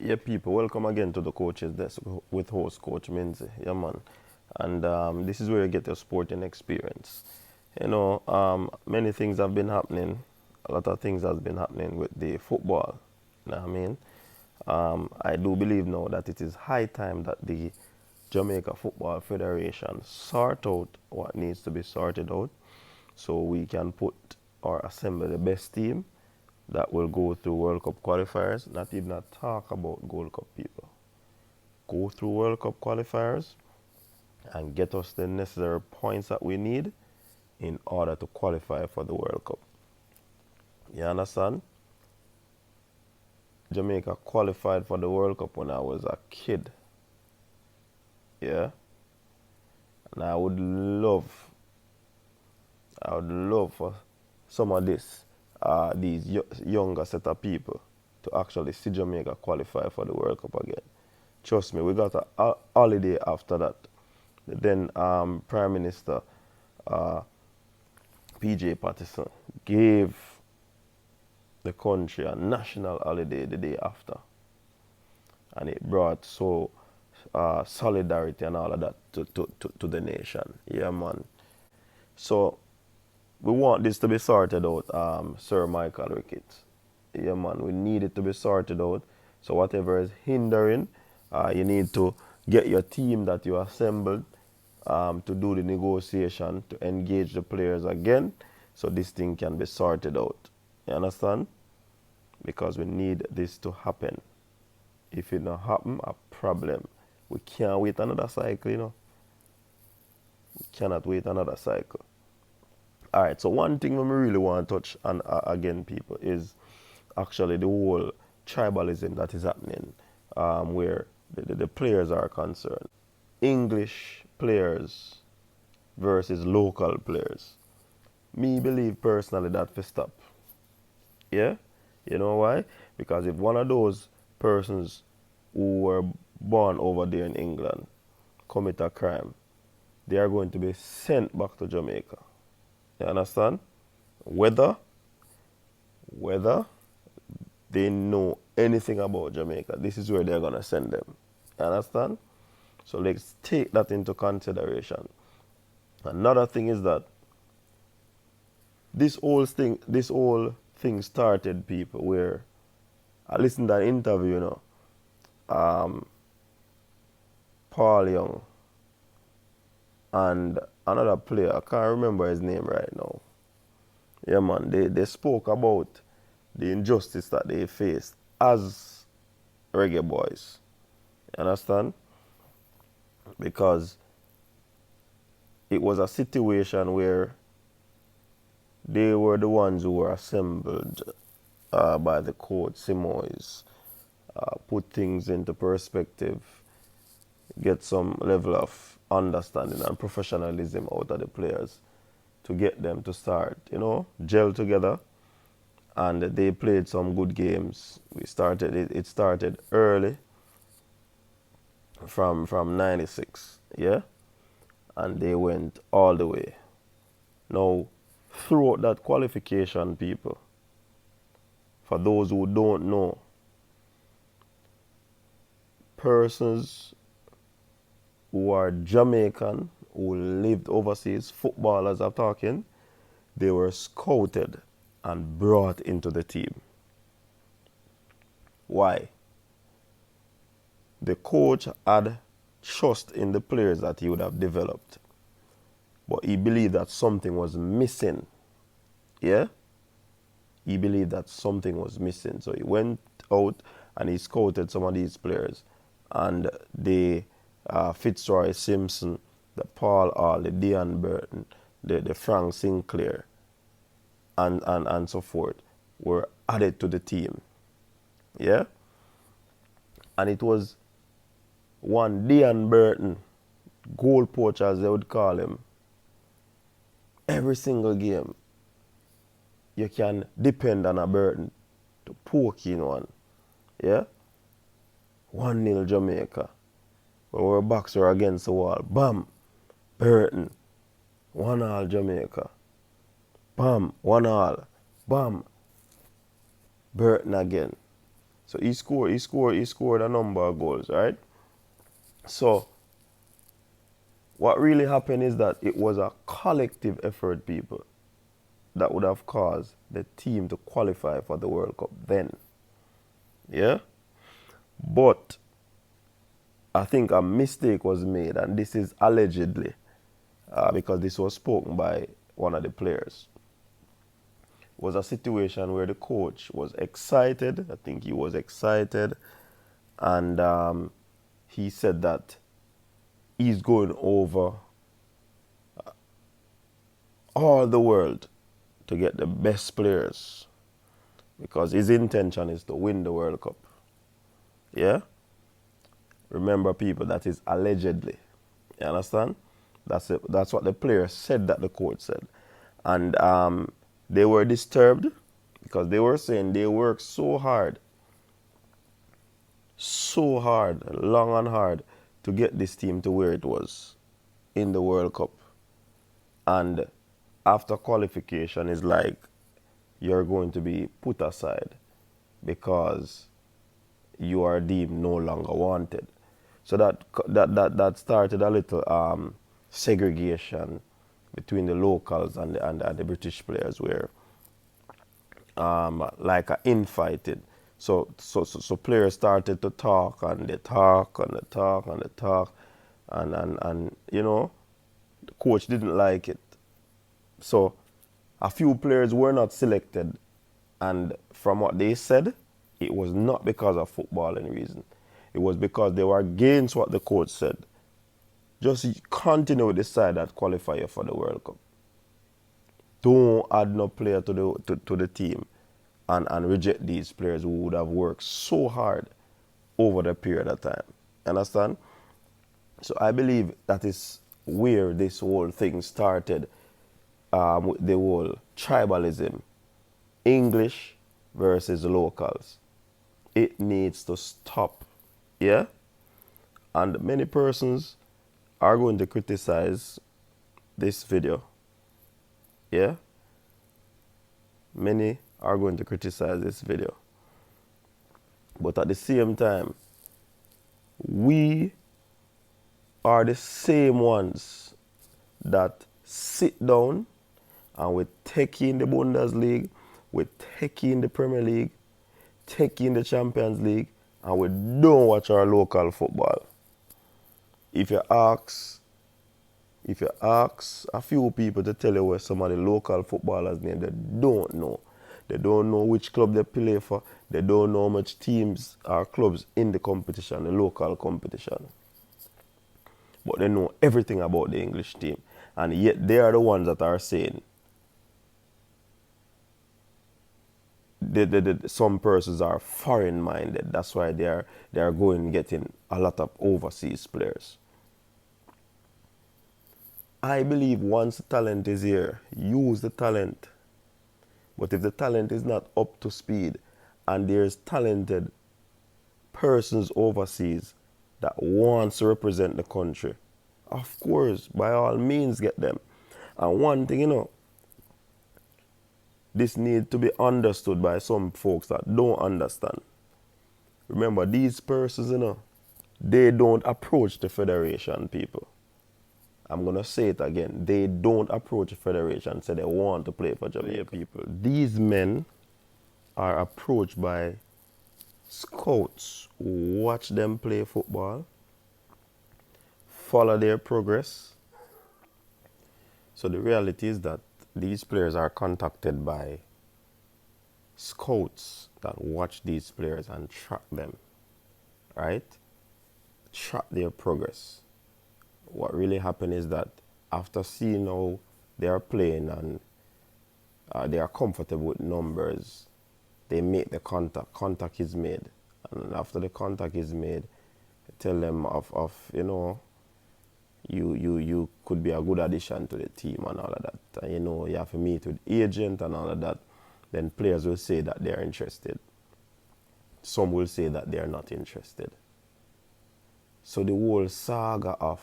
Yeah, people, welcome again to the Coach's Desk with host Coach Minzy. Yeah, man. And this is where you get your sporting experience. Many things have been happening. A lot of things has been happening with the football. You know what I mean? I do believe now that it is high time that the Jamaica Football Federation sort out what needs to be sorted out so we can put or assemble the best team that will go through World Cup qualifiers, not even a talk about Gold Cup people. Go through World Cup qualifiers and get us the necessary points that we need in order to qualify for the World Cup. You understand? Jamaica qualified for the World Cup when I was a kid. Yeah? And I would love for some of these younger set of people to actually see Jamaica qualify for the World Cup again. Trust me, we got a holiday after that. Then Prime Minister PJ Patterson gave the country a national holiday the day after. And it brought solidarity and all of that to the nation. Yeah, man. So we want this to be sorted out, Sir Michael Ricketts. Yeah, man, we need it to be sorted out. So whatever is hindering, you need to get your team that you assembled to do the negotiation, to engage the players again, so this thing can be sorted out. You understand? Because we need this to happen. If it not happen, a problem. We can't wait another cycle, We cannot wait another cycle. All right, so one thing we really want to touch on again, people, is actually the whole tribalism that is happening, where the players are concerned. English players versus local players. Me believe personally that for stop. Yeah? You know why? Because if one of those persons who were born over there in England commit a crime, they are going to be sent back to Jamaica. You understand? Whether they know anything about Jamaica, this is where they're going to send them. You understand? So let's take that into consideration. Another thing is that this whole thing started, people, where I listened to an interview, Paul Young and another player, I can't remember his name right now. Yeah, man, they spoke about the injustice that they faced as Reggae Boys. You understand? Because it was a situation where they were the ones who were assembled by the coach, Simoes, put things into perspective, get some level of understanding and professionalism out of the players to get them to start, gel together. And they played some good games. It started early from 96, yeah? And they went all the way. Now, throughout that qualification, people, for those who don't know, persons who are Jamaican, who lived overseas, footballers I'm talking, they were scouted and brought into the team. Why? The coach had trust in the players that he would have developed, but he believed that something was missing. Yeah? He believed that something was missing. So he went out and he scouted some of these players. And the Fitzroy Simpson, the Paul Hall, the Dean Burton, the Frank Sinclair, and so forth, were added to the team. Yeah? And it was one Dean Burton, goal poacher as they would call him. Every single game, you can depend on a Burton to poke in one. Yeah? 1-0 Jamaica. When we're boxer against the wall. Bam! Burton. 1-1 Jamaica. Bam! 1-1. Bam! Burton again. So he scored a number of goals, right? So what really happened is that it was a collective effort, people, that would have caused the team to qualify for the World Cup then. Yeah? But I think a mistake was made, and this is allegedly, because this was spoken by one of the players. It was a situation where the coach was excited. I think he was excited, and he said that he's going over all the world to get the best players because his intention is to win the World Cup. Yeah? Remember, people, that is allegedly. You understand? That's it. That's what the player said that the coach said. And they were disturbed because they were saying they worked so hard, long and hard, to get this team to where it was in the World Cup. And after qualification is like you're going to be put aside because you are deemed no longer wanted. So that started a little segregation between the locals and the British players, where like a infighting. So players started to talk, and they talk and they talk and they talk, and you know, the coach didn't like it. So a few players were not selected, and from what they said, it was not because of footballing reason. It was because they were against what the coach said. Just continue with the side that qualify you for the World Cup. Don't add no player to the team and reject these players who would have worked so hard over the period of time. Understand? So I believe that is where this whole thing started, with the whole tribalism. English versus locals. It needs to stop. Yeah? And many persons are going to criticize this video. Yeah? Many are going to criticize this video. But at the same time, we are the same ones that sit down and we take in the Bundesliga, we take in the Premier League, take in the Champions League, and we don't watch our local football. If you ask a few people to tell you where some of the local footballers' name, they don't know. They don't know which club they play for. They don't know how much teams or clubs in the competition, the local competition. But they know everything about the English team. And yet they are the ones that are saying some persons are foreign-minded. That's why they are going getting a lot of overseas players. I believe once the talent is here, use the talent. But if the talent is not up to speed and there's talented persons overseas that wants to represent the country, of course, by all means get them. And one thing, you know, this needs to be understood by some folks that don't understand. Remember, these persons, you know, they don't approach the federation, people. I'm going to say it again. They don't approach the federation and say they want to play for Jamaica, people. These men are approached by scouts who watch them play football, follow their progress. So the reality is that these players are contacted by scouts that watch these players and track them, right? Track their progress. What really happened is that after seeing how they are playing and they are comfortable with numbers, they make the contact. Contact is made. And after the contact is made, tell them of you know, you could be a good addition to the team and all of that. And you know, you have to meet with agent and all of that. Then players will say that they are interested. Some will say that they are not interested. So the whole saga of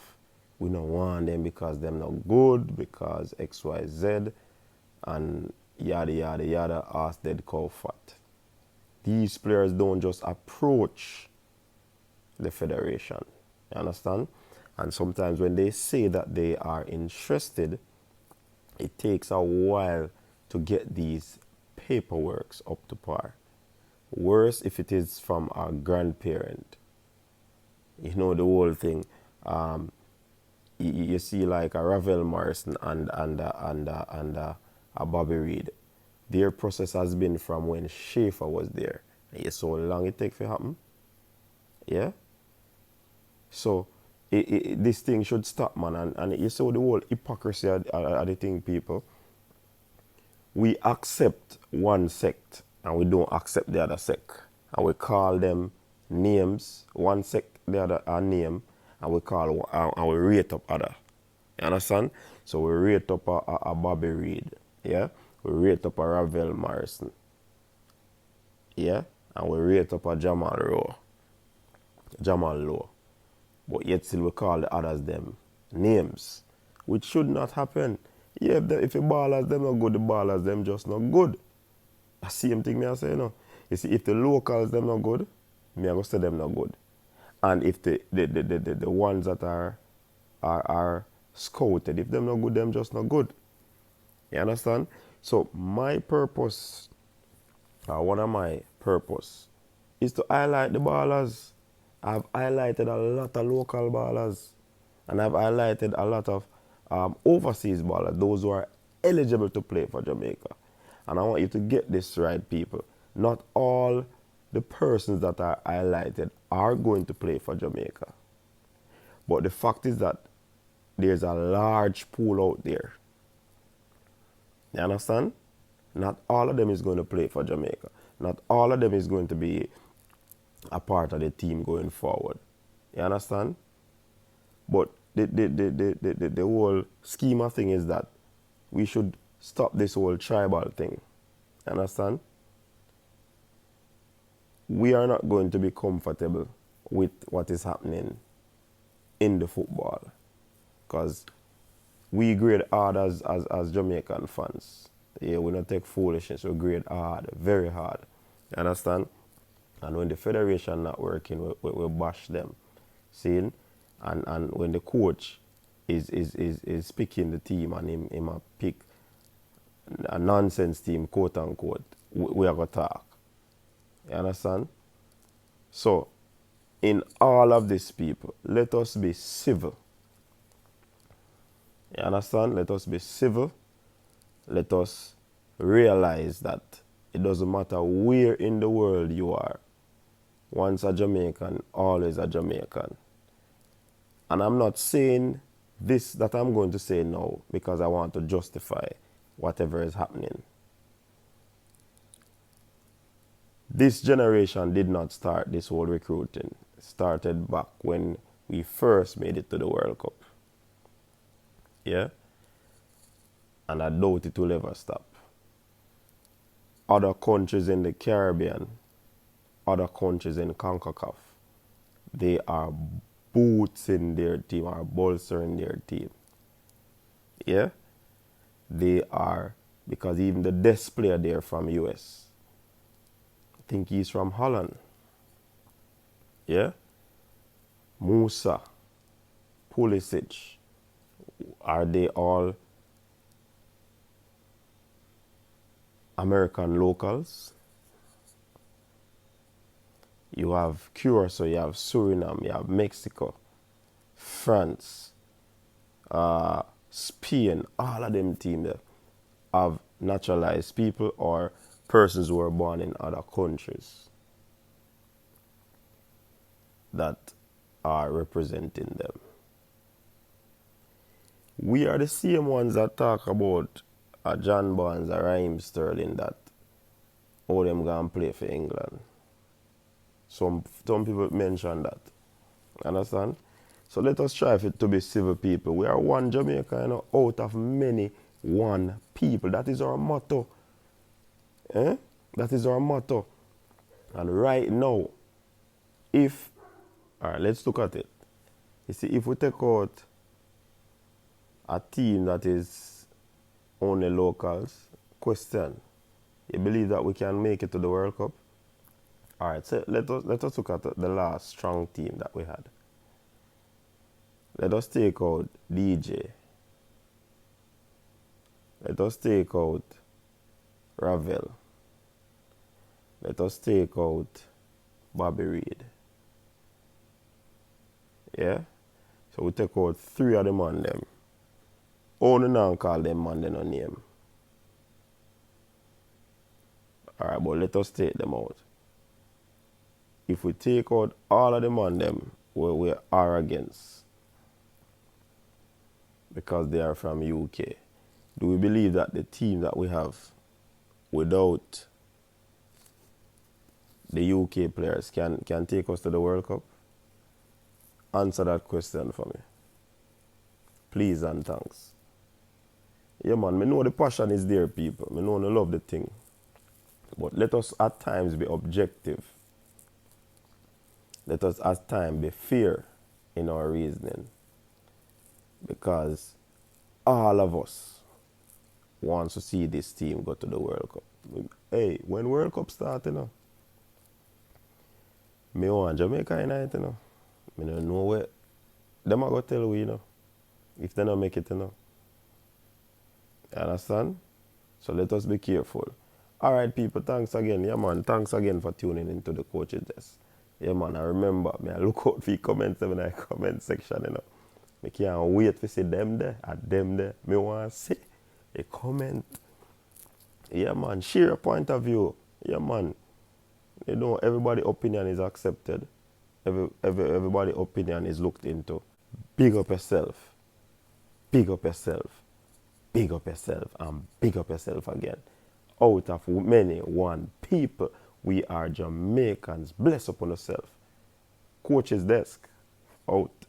we don't want them because they're not good, because X, Y, Z, and yada, yada, yada, ask dead cow fat. these players don't just approach the federation. You understand? And sometimes when they say that they are interested, it takes a while to get these paperworks up to par. Worse if it is from a grandparent. You know the whole thing. You see like a Ravel Morrison and a Bobby Reed. Their process has been from when Schaefer was there. And you saw how long it takes to happen. Yeah? So this thing should stop, man. And you saw the whole hypocrisy of the thing, people. We accept one sect and we don't accept the other sect. And we call them names, one sect, the other a name, and we rate up other. You understand? So we rate up a Bobby Reed, yeah? We rate up a Ravel Morrison, yeah? And we rate up a Jamal Lowe. But yet still we call the others them names, which should not happen. Yeah, if the ballers them not good, the ballers them just not good. The same thing me I say, you know. You see, if the locals them not good, me I go say them not good. And if the ones that are scouted, if them not good, them just not good. You understand? So my purpose, one of my purpose, is to highlight the ballers. I've highlighted a lot of local ballers, and I've highlighted a lot of overseas ballers, those who are eligible to play for Jamaica. And I want you to get this right, people. Not all the persons that are highlighted are going to play for Jamaica. But the fact is that there's a large pool out there. You understand? Not all of them is going to play for Jamaica. Not all of them is going to be a part of the team going forward. You understand? But the whole schema thing is that we should stop this whole tribal thing. You understand? We are not going to be comfortable with what is happening in the football. Because we grade hard as Jamaican fans. Yeah, we don't take foolishness, we grade hard, very hard. You understand? And when the federation not working, we bash them. See? And when the coach is picking the team and him a pick a nonsense team, quote unquote, we are going to talk. You understand? So, in all of this, people, let us be civil. You understand? Let us be civil. Let us realize that it doesn't matter where in the world you are. Once a Jamaican, always a Jamaican. And I'm not saying this that I'm going to say now because I want to justify whatever is happening. This generation did not start this whole recruiting. It started back when we first made it to the World Cup. Yeah? And I doubt it will ever stop. Other countries in the Caribbean, other countries in CONCACAF, they are boosting their team, are bolstering their team. Yeah? They are, because even the best player there from US, I think he's from Holland. Yeah? Musa, Pulisic, are they all American locals? You have Curacao, you have Suriname, you have Mexico, France, Spain, all of them teams have naturalized people or persons who are born in other countries that are representing them. We are the same ones that talk about a John Barnes, a Raheem Sterling, that all them going to play for England. Some people mention that. Understand? So let us try to be civil people. We are one Jamaica, you know, out of many one people. That is our motto. Eh? That is our motto. And right now, alright, let's look at it. You see, if we take out a team that is only locals, question, you believe that we can make it to the World Cup? All right, so let us look at the last strong team that we had. Let us take out DJ. Let us take out Ravel. Let us take out Bobby Reed. Yeah? So we take out 3 of them on them. Only now call them man they no name. Alright, but let us take them out. If we take out all of them on them, we're arrogance. Because they are from UK. Do we believe that the team that we have without the UK players can take us to the World Cup? Answer that question for me. Please and thanks. Yeah, man, me know the passion is there, people. Me know I love the thing. But let us at times be objective. Let us at times be fair in our reasoning. Because all of us wants to see this team go to the World Cup. Hey, when World Cup start, me want Jamaica in it, Me don't know where. Them are going to tell we, if they don't make it, You understand? So let us be careful. All right, people, thanks again. Yeah, man, thanks again for tuning into the Coach's Desk. Yeah, man, I remember, I look out for your comments in the comment section, I can't wait to see them there, at them there. Me want to see a comment. Yeah, man, share a point of view. Yeah, man. Everybody's opinion is accepted. Everybody's opinion is looked into. Big up yourself. Big up yourself. Big up yourself and big up yourself again. Out of many, one people, we are Jamaicans. Bless upon yourself. Coach's Desk. Out.